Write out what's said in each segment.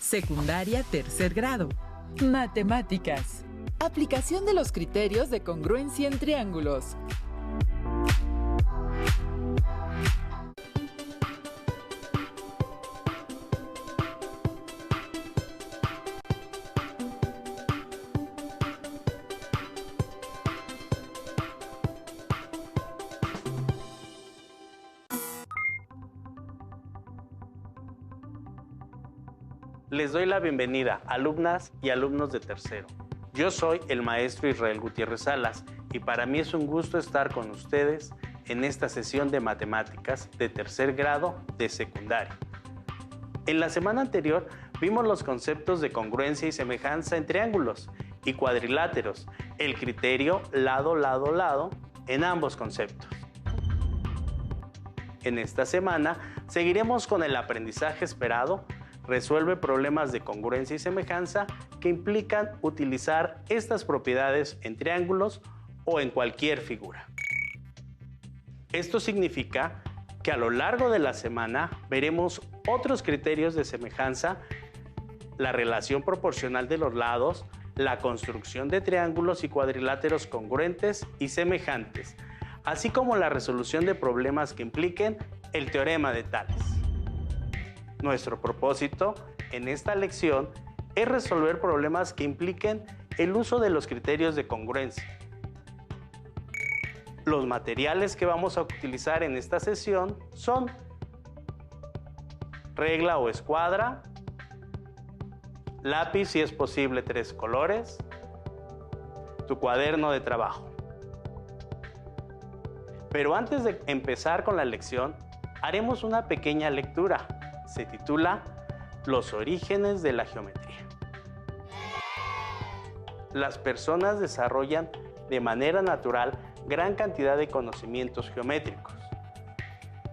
Secundaria tercer grado. Matemáticas. Aplicación de los criterios de congruencia en triángulos. Les doy la bienvenida, alumnas y alumnos de tercero. Yo soy el maestro Israel Gutiérrez Salas y para mí es un gusto estar con ustedes en esta sesión de matemáticas de tercer grado de secundaria. En la semana anterior vimos los conceptos de congruencia y semejanza en triángulos y cuadriláteros, el criterio lado, lado, lado en ambos conceptos. En esta semana seguiremos con el aprendizaje esperado. Resuelve problemas de congruencia y semejanza que implican utilizar estas propiedades en triángulos o en cualquier figura. Esto significa que a lo largo de la semana veremos otros criterios de semejanza, la relación proporcional de los lados, la construcción de triángulos y cuadriláteros congruentes y semejantes, así como la resolución de problemas que impliquen el teorema de Tales. Nuestro propósito en esta lección es resolver problemas que impliquen el uso de los criterios de congruencia. Los materiales que vamos a utilizar en esta sesión son regla o escuadra, lápiz si es posible 3 colores, tu cuaderno de trabajo. Pero antes de empezar con la lección, haremos una pequeña lectura. Se titula Los orígenes de la geometría. Las personas desarrollan de manera natural gran cantidad de conocimientos geométricos.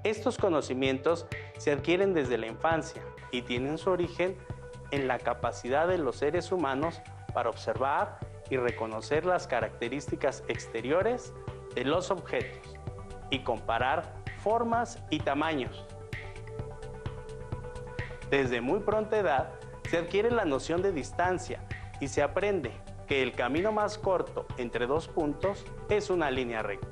Estos conocimientos se adquieren desde la infancia y tienen su origen en la capacidad de los seres humanos para observar y reconocer las características exteriores de los objetos y comparar formas y tamaños. Desde muy pronta edad se adquiere la noción de distancia y se aprende que el camino más corto entre dos puntos es una línea recta.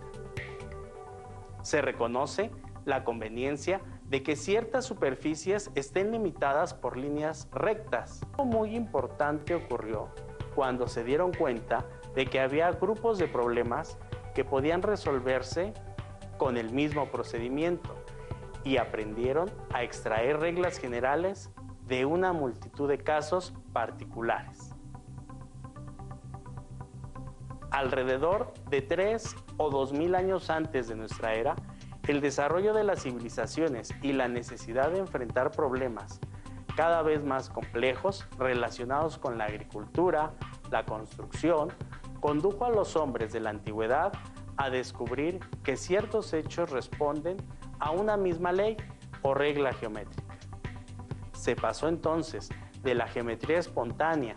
Se reconoce la conveniencia de que ciertas superficies estén limitadas por líneas rectas. Algo muy importante ocurrió cuando se dieron cuenta de que había grupos de problemas que podían resolverse con el mismo procedimiento y aprendieron a extraer reglas generales de una multitud de casos particulares. Alrededor de 3 o 2000 años antes de nuestra era, el desarrollo de las civilizaciones y la necesidad de enfrentar problemas cada vez más complejos relacionados con la agricultura, la construcción, condujo a los hombres de la antigüedad a descubrir que ciertos hechos responden a una misma ley o regla geométrica. Se pasó entonces de la geometría espontánea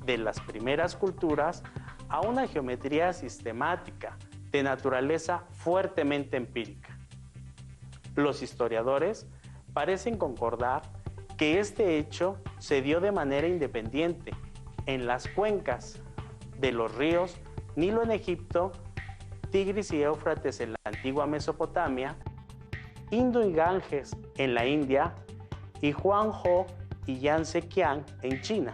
de las primeras culturas a una geometría sistemática de naturaleza fuertemente empírica. Los historiadores parecen concordar que este hecho se dio de manera independiente en las cuencas de los ríos Nilo en Egipto, Tigris y Éufrates en la antigua Mesopotamia, Indo y Ganges en la India y Huanghe y Yangtze-Kiang en China.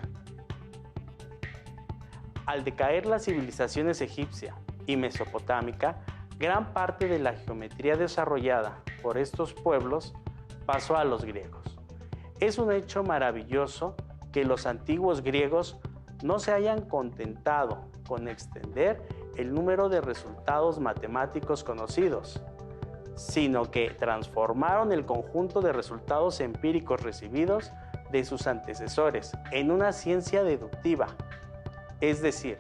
Al decaer las civilizaciones egipcia y mesopotámica, gran parte de la geometría desarrollada por estos pueblos pasó a los griegos. Es un hecho maravilloso que los antiguos griegos no se hayan contentado con extender el número de resultados matemáticos conocidos, sino que transformaron el conjunto de resultados empíricos recibidos de sus antecesores en una ciencia deductiva, es decir,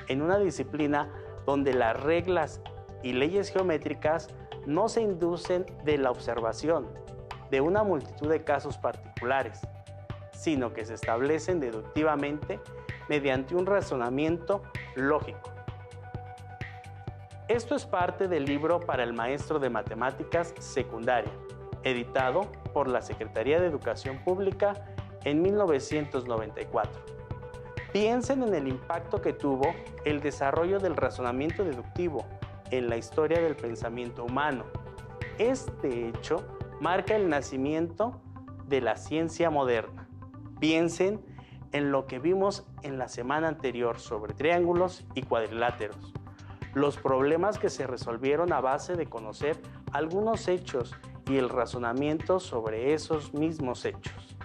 en una disciplina donde las reglas y leyes geométricas no se inducen de la observación de una multitud de casos particulares, sino que se establecen deductivamente mediante un razonamiento lógico. Esto es parte del libro para el maestro de matemáticas secundaria, editado por la Secretaría de Educación Pública en 1994. Piensen en el impacto que tuvo el desarrollo del razonamiento deductivo en la historia del pensamiento humano. Este hecho marca el nacimiento de la ciencia moderna. Piensen en lo que vimos en la semana anterior sobre triángulos y cuadriláteros, los problemas que se resolvieron a base de conocer algunos hechos y el razonamiento sobre esos mismos hechos.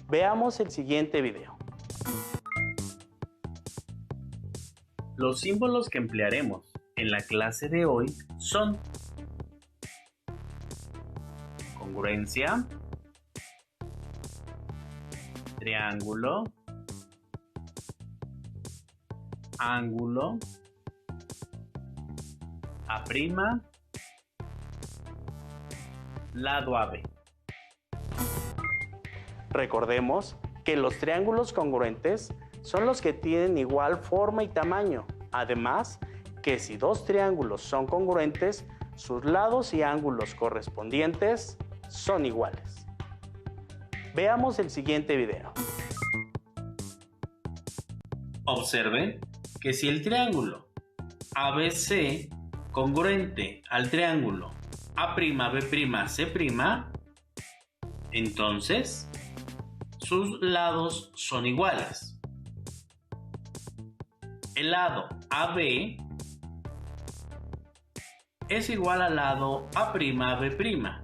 Veamos el siguiente video. Los símbolos que emplearemos en la clase de hoy son congruencia, triángulo, ángulo, A', lado AB. Recordemos que los triángulos congruentes son los que tienen igual forma y tamaño. Además, que si dos triángulos son congruentes, sus lados y ángulos correspondientes son iguales. Veamos el siguiente video. Observen que si el triángulo ABC congruente al triángulo A'B'C', entonces sus lados son iguales. El lado AB es igual al lado A'B'.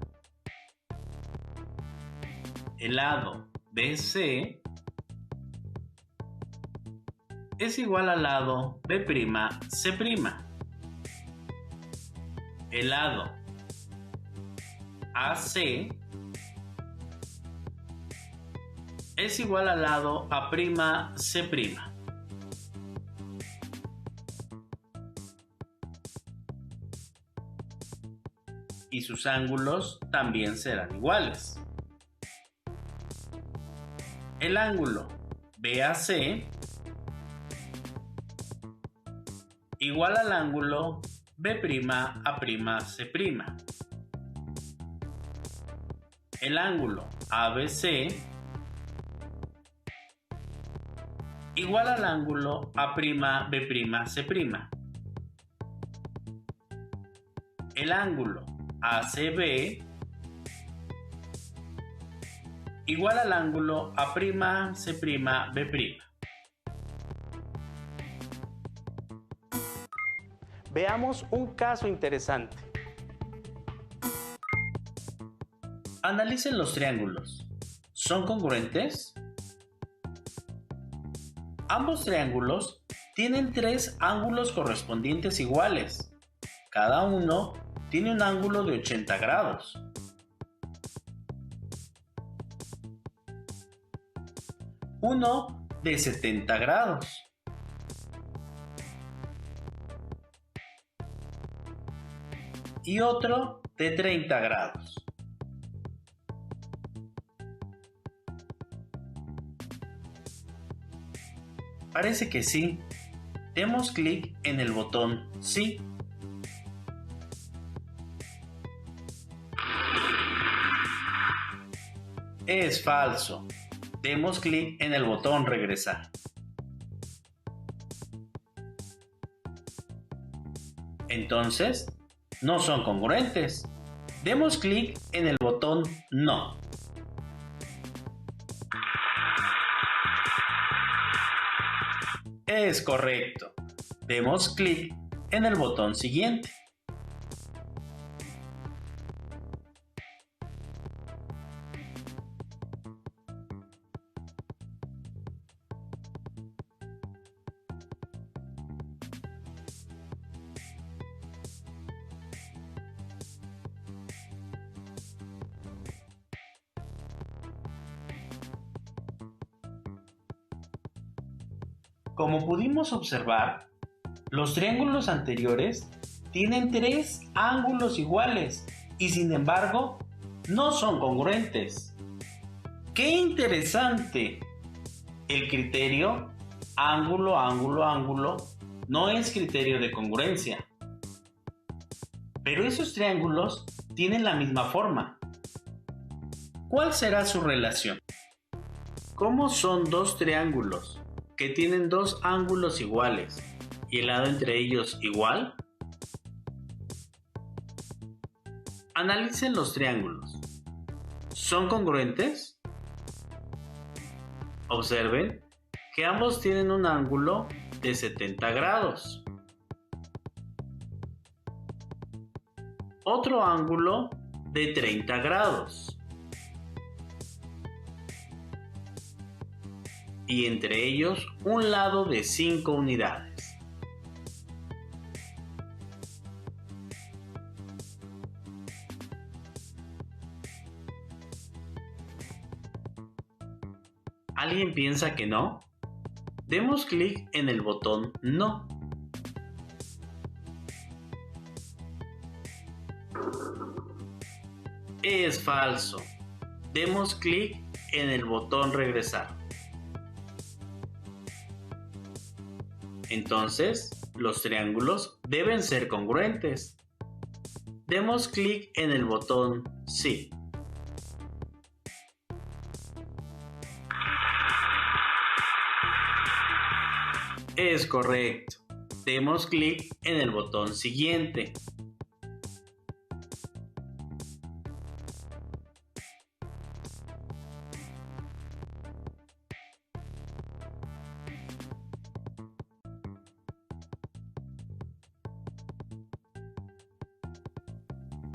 El lado BC es igual al lado B'C'. El lado AC es igual al lado A'C'. Y sus ángulos también serán iguales. El ángulo BAC igual al ángulo B'A'C'. El ángulo ABC igual al ángulo A'B'C'. El ángulo ACB igual al ángulo A'C'. Veamos un caso interesante. Analicen los triángulos. ¿Son congruentes? Ambos triángulos tienen tres ángulos correspondientes iguales. Cada uno tiene un ángulo de 80 grados. Uno de 70 grados. Y otro de 30 grados. Parece que sí. Demos clic en el botón sí. Es falso. Demos clic en el botón regresar. Entonces, no son congruentes. Demos clic en el botón no. Es correcto. Demos clic en el botón siguiente. Como pudimos observar, los triángulos anteriores tienen tres ángulos iguales y sin embargo no son congruentes. ¡Qué interesante! El criterio ángulo, ángulo, ángulo no es criterio de congruencia. Pero esos triángulos tienen la misma forma. ¿Cuál será su relación? ¿Cómo son dos triángulos que tienen dos ángulos iguales y el lado entre ellos igual? Analicen los triángulos. ¿Son congruentes? Observen que ambos tienen un ángulo de 70 grados. Otro ángulo de 30 grados. Y entre ellos un lado de 5 unidades. ¿Alguien piensa que no? Demos clic en el botón No. Es falso. Demos clic en el botón Regresar. Entonces, los triángulos deben ser congruentes. Demos clic en el botón Sí. Es correcto. Demos clic en el botón Siguiente.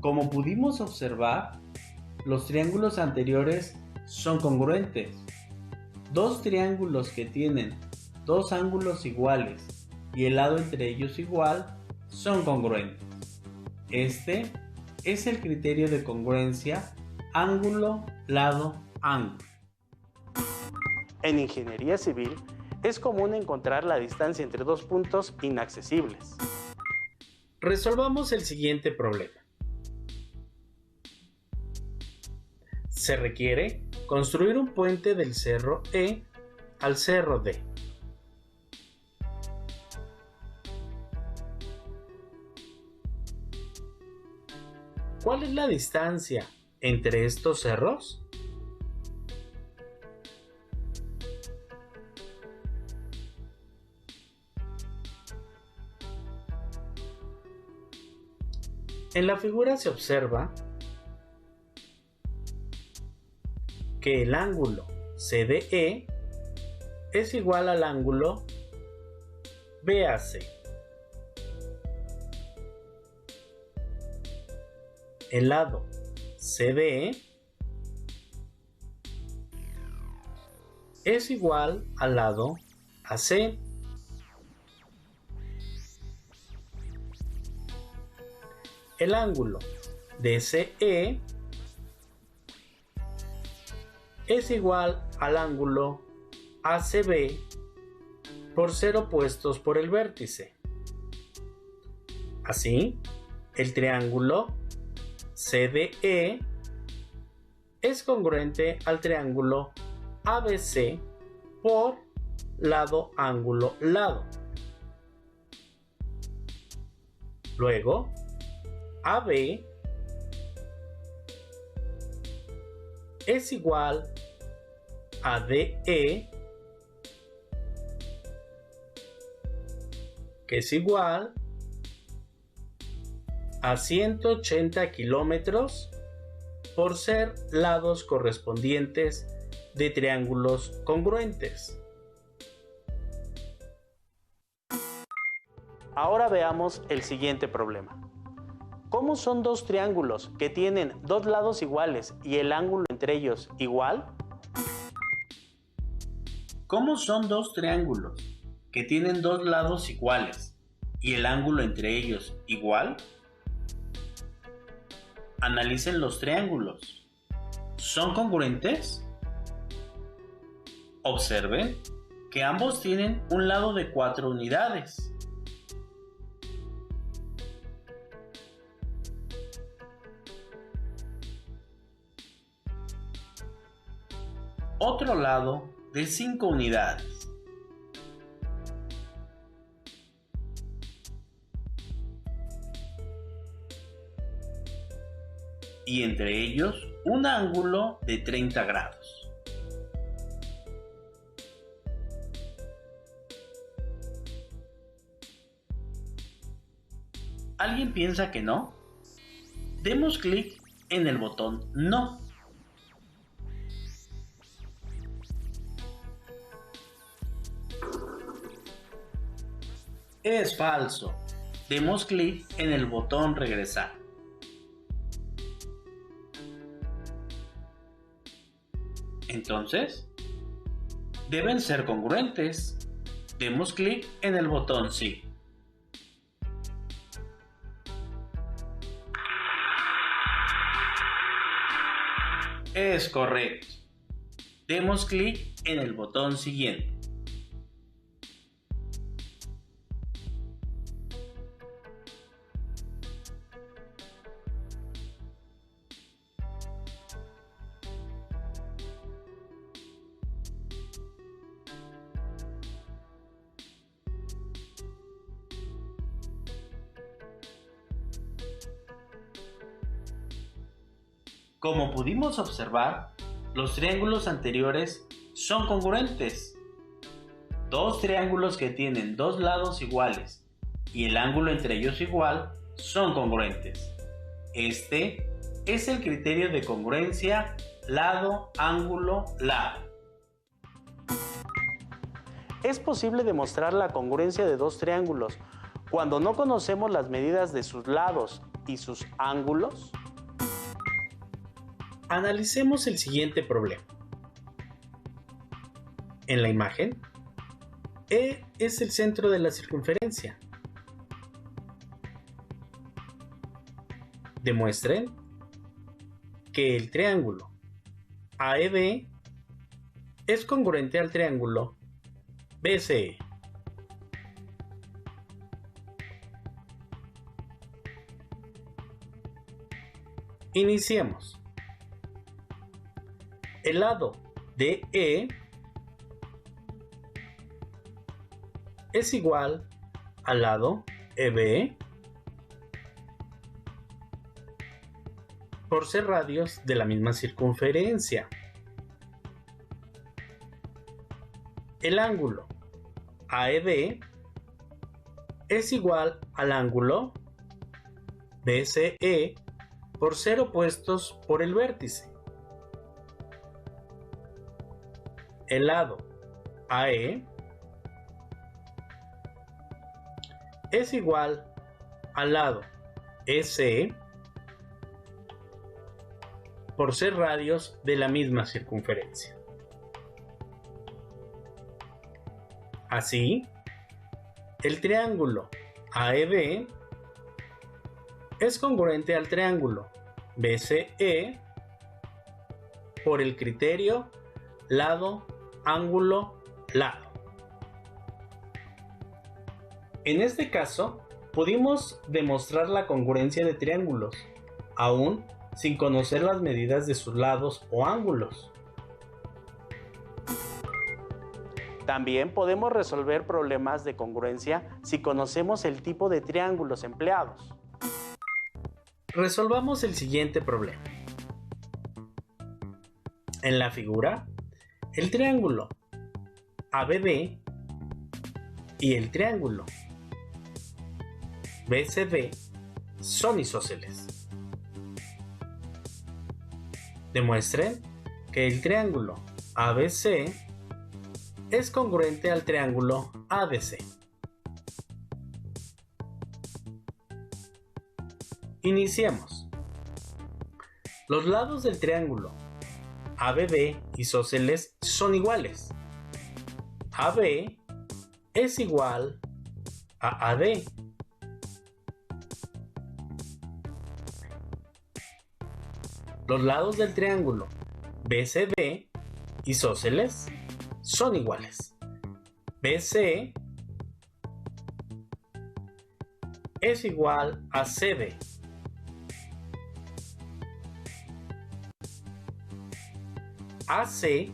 Como pudimos observar, los triángulos anteriores son congruentes. Dos triángulos que tienen dos ángulos iguales y el lado entre ellos igual son congruentes. Este es el criterio de congruencia ángulo, lado, ángulo. En ingeniería civil es común encontrar la distancia entre dos puntos inaccesibles. Resolvamos el siguiente problema. Se requiere construir un puente del cerro E al cerro D. ¿Cuál es la distancia entre estos cerros? En la figura se observa que el ángulo CDE es igual al ángulo BAC. El lado CDE es igual al lado AC. El ángulo DCE es igual al ángulo ACB por ser opuestos por el vértice. Así, el triángulo CDE es congruente al triángulo ABC por lado, ángulo, lado. Luego, AB es igual a DE, que es igual a 180 kilómetros por ser lados correspondientes de triángulos congruentes. Ahora veamos el siguiente problema. ¿Cómo son dos triángulos que tienen dos lados iguales y el ángulo entre ellos igual? ¿Cómo son dos triángulos que tienen dos lados iguales y el ángulo entre ellos igual? Analicen los triángulos. ¿Son congruentes? Observen que ambos tienen un lado de 4 unidades. Otro lado de 5 unidades. Y entre ellos un ángulo de 30 grados. ¿Alguien piensa que no? Demos clic en el botón No. Es falso. Demos clic en el botón Regresar. Entonces, deben ser congruentes. Demos clic en el botón Sí. Es correcto. Demos clic en el botón Siguiente. Como pudimos observar, los triángulos anteriores son congruentes. Dos triángulos que tienen dos lados iguales y el ángulo entre ellos igual son congruentes. Este es el criterio de congruencia lado, ángulo, lado. Es posible demostrar la congruencia de dos triángulos cuando no conocemos las medidas de sus lados y sus ángulos. Analicemos el siguiente problema. En la imagen, E es el centro de la circunferencia. Demuestren que el triángulo AEB es congruente al triángulo BCE. Iniciemos. El lado DE es igual al lado EB por ser radios de la misma circunferencia. El ángulo AEB es igual al ángulo BCE por ser opuestos por el vértice. El lado AE es igual al lado EC por ser radios de la misma circunferencia. Así, el triángulo AEB es congruente al triángulo BCE por el criterio lado, ángulo, lado. En este caso, pudimos demostrar la congruencia de triángulos, aún sin conocer las medidas de sus lados o ángulos. También podemos resolver problemas de congruencia si conocemos el tipo de triángulos empleados. Resolvamos el siguiente problema. En la figura, el triángulo ABB y el triángulo BCD son isósceles. Demuestren que el triángulo ABC es congruente al triángulo ADC. Iniciemos. Los lados del triángulo ABB isósceles son iguales. AB es igual a AD. Los lados del triángulo BCD isósceles son iguales. BC es igual a CD. AC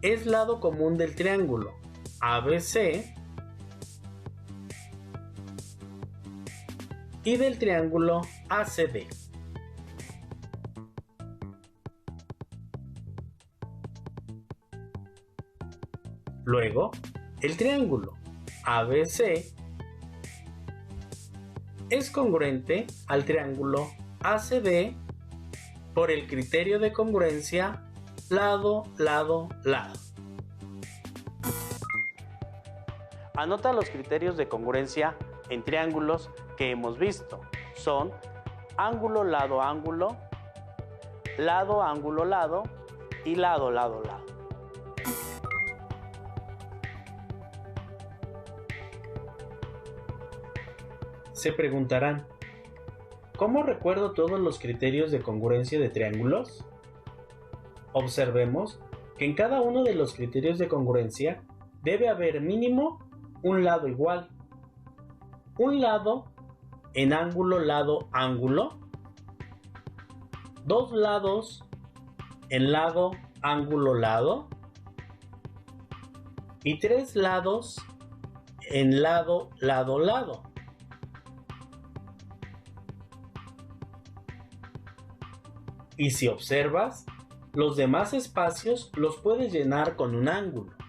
es lado común del triángulo ABC y del triángulo ACD. Luego, el triángulo ABC es congruente al triángulo ACD por el criterio de congruencia lado, lado, lado. Anota los criterios de congruencia en triángulos que hemos visto. Son ángulo, lado, ángulo, lado, ángulo, lado y lado, lado, lado. Se preguntarán, ¿cómo recuerdo todos los criterios de congruencia de triángulos? Observemos que en cada uno de los criterios de congruencia debe haber mínimo un lado igual. Un lado en ángulo, lado, ángulo. Dos lados en lado, ángulo, lado. Y tres lados en lado, lado, lado. Y si observas, los demás espacios los puedes llenar con un ángulo.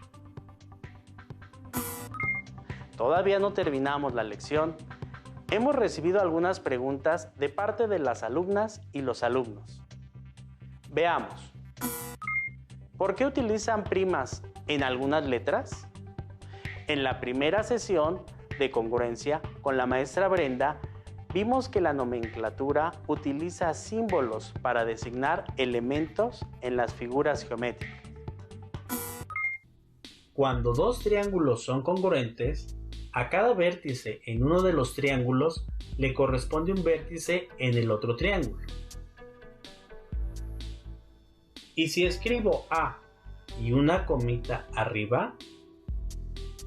Todavía no terminamos la lección. Hemos recibido algunas preguntas de parte de las alumnas y los alumnos. Veamos. ¿Por qué utilizan primas en algunas letras? En la primera sesión de congruencia con la maestra Brenda, vimos que la nomenclatura utiliza símbolos para designar elementos en las figuras geométricas. Cuando dos triángulos son congruentes, a cada vértice en uno de los triángulos le corresponde un vértice en el otro triángulo. Y si escribo A y una comita arriba,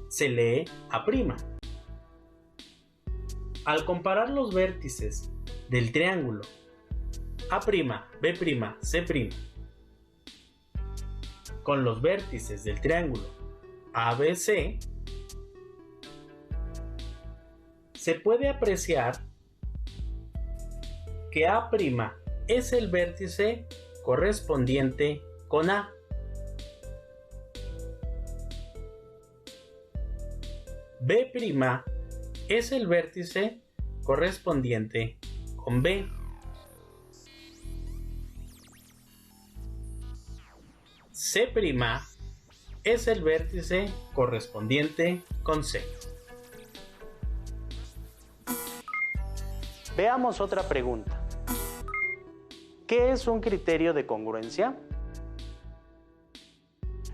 se lee A'. Al comparar los vértices del triángulo A', B', C' con los vértices del triángulo ABC, se puede apreciar que A' es el vértice correspondiente con A. B' es el vértice correspondiente con B. C' es el vértice correspondiente con C. Veamos otra pregunta. ¿Qué es un criterio de congruencia?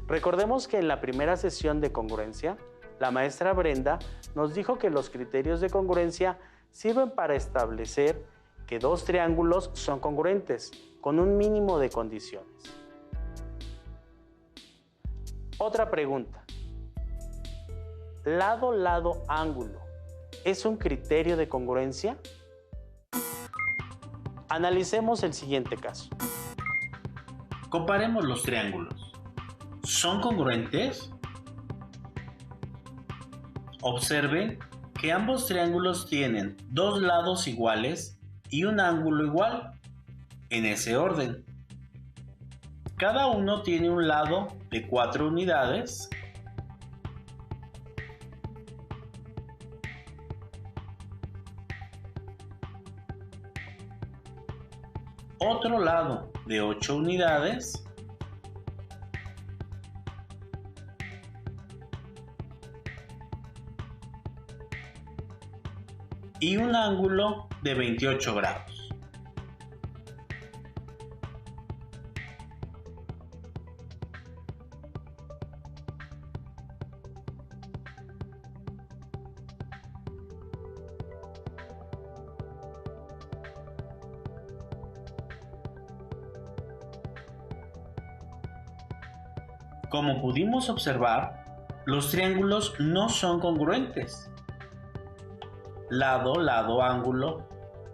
Recordemos que en la primera sesión de congruencia, la maestra Brenda nos dijo que los criterios de congruencia sirven para establecer que dos triángulos son congruentes con un mínimo de condiciones. Otra pregunta. ¿Lado, lado, ángulo es un criterio de congruencia? Analicemos el siguiente caso. Comparemos los triángulos. ¿Son congruentes? Observen que ambos triángulos tienen dos lados iguales y un ángulo igual, en ese orden. Cada uno tiene un lado de 4 unidades otro lado de 8 unidades y un ángulo de 28 grados. Como pudimos observar, los triángulos no son congruentes. Lado, lado, ángulo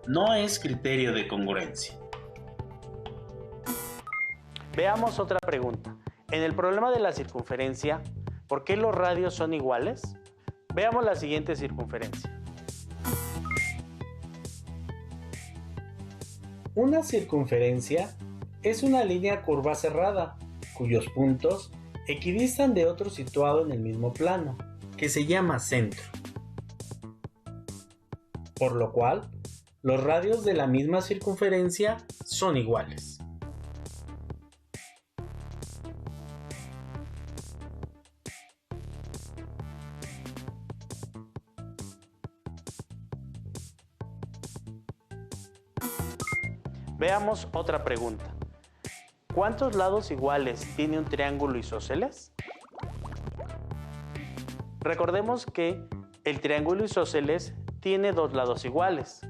no es criterio de congruencia. Veamos otra pregunta. En el problema de la circunferencia, ¿por qué los radios son iguales? Veamos la siguiente circunferencia. Una circunferencia es una línea curva cerrada, cuyos puntos equidistan de otro situado en el mismo plano, que se llama centro. por lo cual los radios de la misma circunferencia son iguales. Veamos otra pregunta. ¿Cuántos lados iguales tiene un triángulo isósceles? Recordemos que el triángulo isósceles tiene dos lados iguales.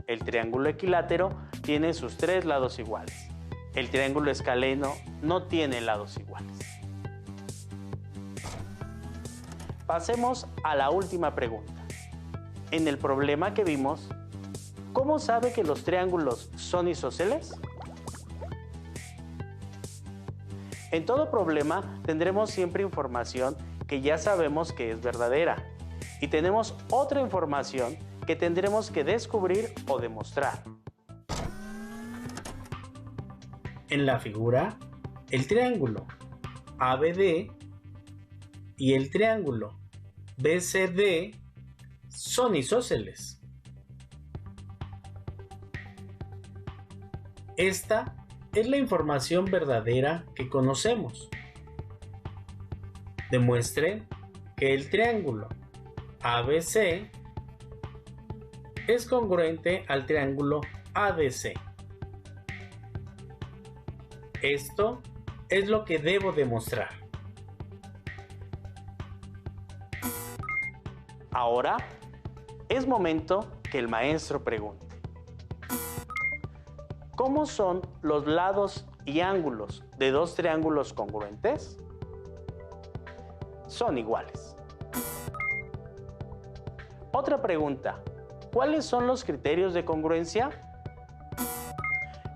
El triángulo equilátero tiene sus tres lados iguales. El triángulo escaleno no tiene lados iguales. Pasemos a la última pregunta. En el problema que vimos, ¿cómo sabe que los triángulos son isósceles? En todo problema tendremos siempre información que ya sabemos que es verdadera y tenemos otra información que tendremos que descubrir o demostrar. En la figura, el triángulo ABD y el triángulo BCD son isósceles. Esta es la información verdadera que conocemos. Demuestren que el triángulo ABC es congruente al triángulo ADC. Esto es lo que debo demostrar. Ahora es momento que el maestro pregunte. ¿Cómo son los lados y ángulos de dos triángulos congruentes? Son iguales. Otra pregunta. ¿Cuáles son los criterios de congruencia?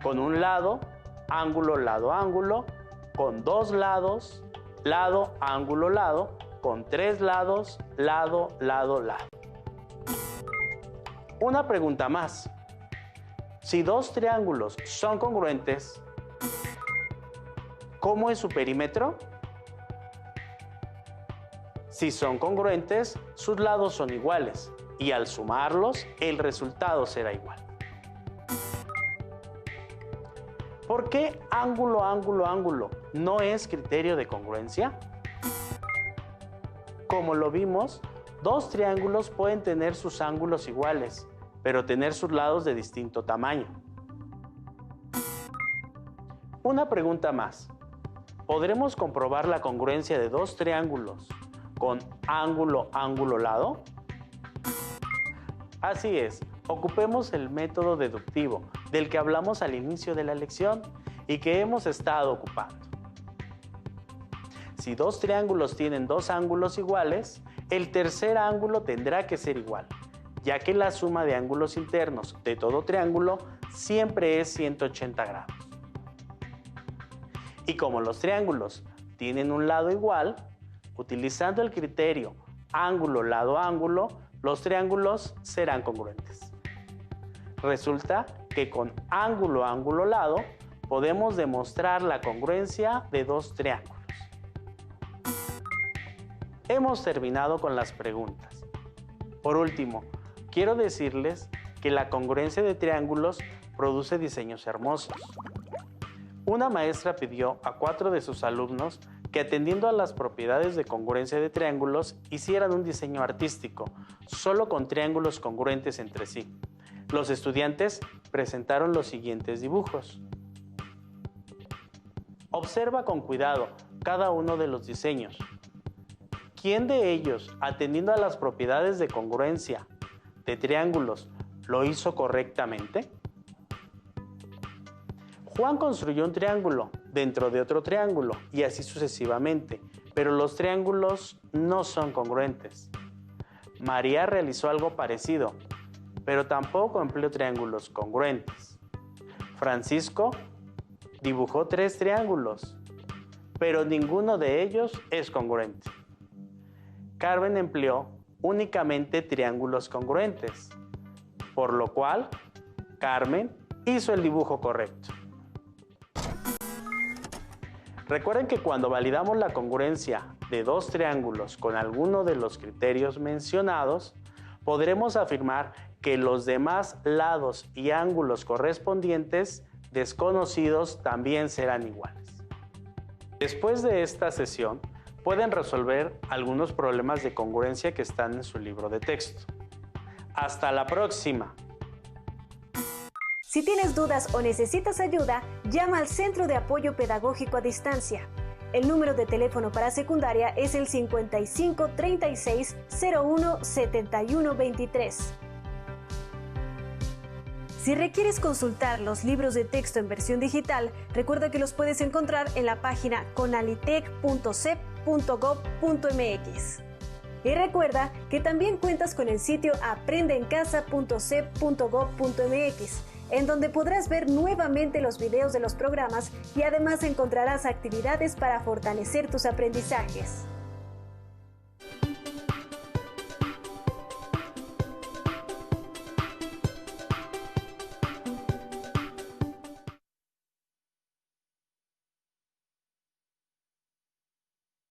Con un lado, ángulo, lado, ángulo. Con dos lados, lado, ángulo, lado. Con tres lados, lado, lado, lado. Una pregunta más. Si dos triángulos son congruentes, ¿cómo es su perímetro? Si son congruentes, sus lados son iguales y al sumarlos, el resultado será igual. ¿Por qué ángulo, ángulo, ángulo no es criterio de congruencia? Como lo vimos, dos triángulos pueden tener sus ángulos iguales, pero tener sus lados de distinto tamaño. Una pregunta más. ¿Podremos comprobar la congruencia de dos triángulos con ángulo, ángulo, lado? Así es, ocupemos el método deductivo del que hablamos al inicio de la lección y que hemos estado ocupando. Si dos triángulos tienen dos ángulos iguales, el tercer ángulo tendrá que ser igual, ya que la suma de ángulos internos de todo triángulo siempre es 180 grados. Y como los triángulos tienen un lado igual, utilizando el criterio ángulo, lado, ángulo, los triángulos serán congruentes. Resulta que con ángulo, ángulo, lado, podemos demostrar la congruencia de dos triángulos. Hemos terminado con las preguntas. Por último, quiero decirles que la congruencia de triángulos produce diseños hermosos. Una maestra pidió a 4 de sus alumnos que, atendiendo a las propiedades de congruencia de triángulos, hicieran un diseño artístico, solo con triángulos congruentes entre sí. Los estudiantes presentaron los siguientes dibujos. Observa con cuidado cada uno de los diseños. ¿Quién de ellos, atendiendo a las propiedades de congruencia de triángulos, lo hizo correctamente? Juan construyó un triángulo dentro de otro triángulo y así sucesivamente, pero los triángulos no son congruentes. María realizó algo parecido, pero tampoco empleó triángulos congruentes. Francisco dibujó 3 triángulos, pero ninguno de ellos es congruente. Carmen empleó únicamente triángulos congruentes, por lo cual Carmen hizo el dibujo correcto. Recuerden que cuando validamos la congruencia de dos triángulos con alguno de los criterios mencionados, podremos afirmar que los demás lados y ángulos correspondientes desconocidos también serán iguales. Después de esta sesión, pueden resolver algunos problemas de congruencia que están en su libro de texto. ¡Hasta la próxima! Si tienes dudas o necesitas ayuda, llama al Centro de Apoyo Pedagógico a Distancia. El número de teléfono para secundaria es el 55 36 01 71 23. Si requieres consultar los libros de texto en versión digital, recuerda que los puedes encontrar en la página conalitec.cep.gov.mx. Y recuerda que también cuentas con el sitio aprendeencasa.cep.gov.mx, en donde podrás ver nuevamente los videos de los programas y además encontrarás actividades para fortalecer tus aprendizajes.